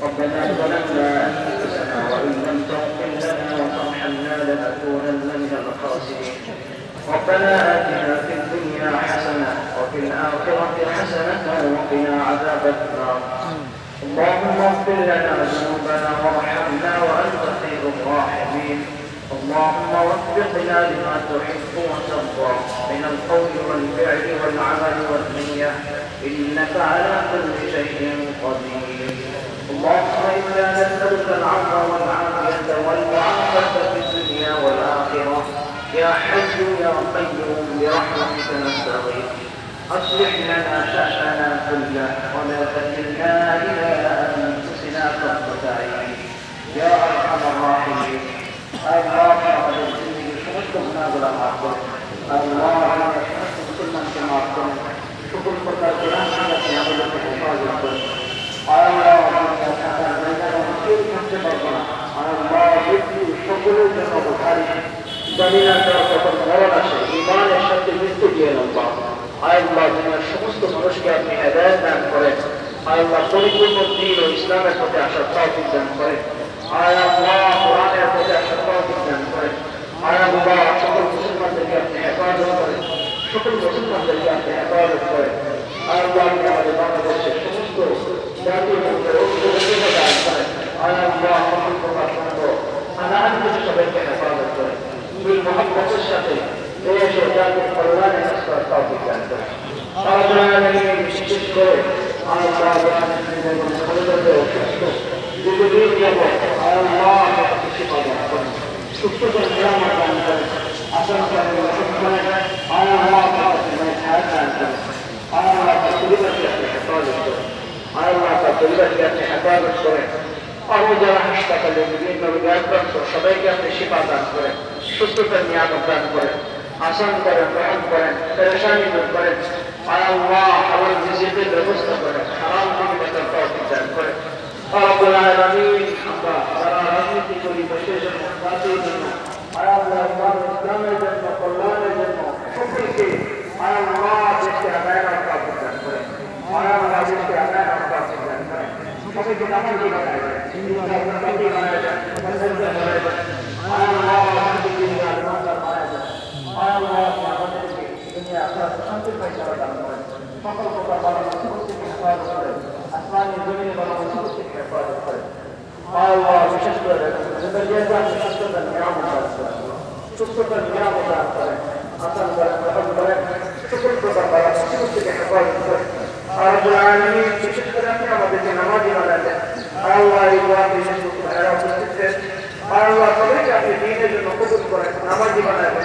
ربنا ظلمنا أنفسنا وإن لم تغفر لنا وترحمنا لنكونن من الخاسرين. ربنا آتنا في الدنيا حسنة وفي الآخرة حسنة وقنا عذاب النار. اللهم اغفر لنا ذنوبنا وارحمنا وأنت خير الراحمين. اللهم وفقنا لما تحب وترضى من القول والفعل والعمل والنية، إنك على كل شيء قدير. اللهم إنا نسألك العفو والعافية والمعافاة في الدنيا والآخرة. يا حي يا قيوم برحمتك نستغيث. أصلح لنا شأننا كله ولا تكلنا إلى أنفسنا طرفة عين يا أرحم الراحمين. اللهم اجعلني شكرنا بلا معقول. اللهم اشهد كل من سمعتم شكر فقدرنا على نعمتك وفضلك. الله شكر جنب الحريم زمينا تركت المرض شيء إيمان الشد مثل دين الله. الله দুনিয়ার সমস্ত মানুষকে আপনি হেদায়েত দান করেন। আল্লাহ পরিপূর্ণ দ্বীন ও ইসলামের প্রতি আসার তৌফিক দান করেন। আল্লাহ কোরআনের প্রতি আসার তৌফিক দান করেন। আল্লাহ সকল মুসলমানদেরকে আপনি হেফাজত করেন, সকল মুসলমানদেরকে আপনি হেফাজত করেন। আল্লাহ আমাদের বাংলাদেশের সমস্ত জাতীয় ঐক্যবদ্ধতা দান করেন। আল্লাহ সকল প্রকার সম্ভব আনাহার সবাইকে হেফাজত করেন। মহব্বতের সাথে দেশ ও জাতির কল্যাণে রাস্তার তৌফিক দান করেন। বিশেষ করে আল্লাহ অসুস্থ দীর্ঘদিন যাবৎ আল্লাহ শিফা দান করেন, সুস্থতার নিরাময় দান করেন, আসান করেন, আল্লাহ হায়াত দান করেন। আল্লাহ তার পরিবারকে আপনি হেফাজত করেন। আল্লাহ তার পরিবারকে আপনি হেফাজত করেন। আরো যারা হাসপাতালে বিভিন্ন রোগে আক্রান্ত সবাইকে আপনি শিফা দান করেন, সুস্থতার নিয়ামত দান করেন, আসান করেন, রহম করেন, পেরেশানি দূর করেন। আল্লাহ হালাল রিজিকের ব্যবস্থা করেন, হারাম থেকে বাঁচার তৌফিক দান করেন। রব্বুল আলামিন আমরা যারা রাজনীতি করি দেশের জন্য, জাতির জন্য, আল্লাহ ইসলামের জন্য, কল্যাণের জন্য সকলকে আল্লাহ দেশকে আদায়ের তৌফিক দান করেন। আল্লাহ দেশকে আদায়ের তৌফিক দান করেন। সবাইকে নামাজি বানায় দেন, মুত্তাকি বানায় দেন, মুসলমান বানায় দেন। আল্লাহ শান্তিকে আলমানদার বানায় দেন। আল্লাহ আমাদেরকে দুনিয়া আখিরাত শান্তির ফয়সালা দান করেন। সকল প্রকার বালা মুসিবত থেকে হেফাজত করেন। আসমানি জমিনে বালা মুসিবত থেকে হেফাজত করেন। আল্লাহ বিশেষ করে জিন্দেগিয়ার সুস্থতার নিয়ামত দান করেন, সুস্থতার নিয়ামত দান করেন, আসান করেন, রহম করেন, সকল প্রকার বালা মুসিবত থেকে হেফাজত করেন। রব্বুল আলামিন বিশেষ করে আপনি আমাদেরকে নামাজি বানায় দেন। আল্লাহ এই দোয়া বিশেষ করে উপস্থিত আল্লাহ সবাইকে আপনি দ্বীনের জন্য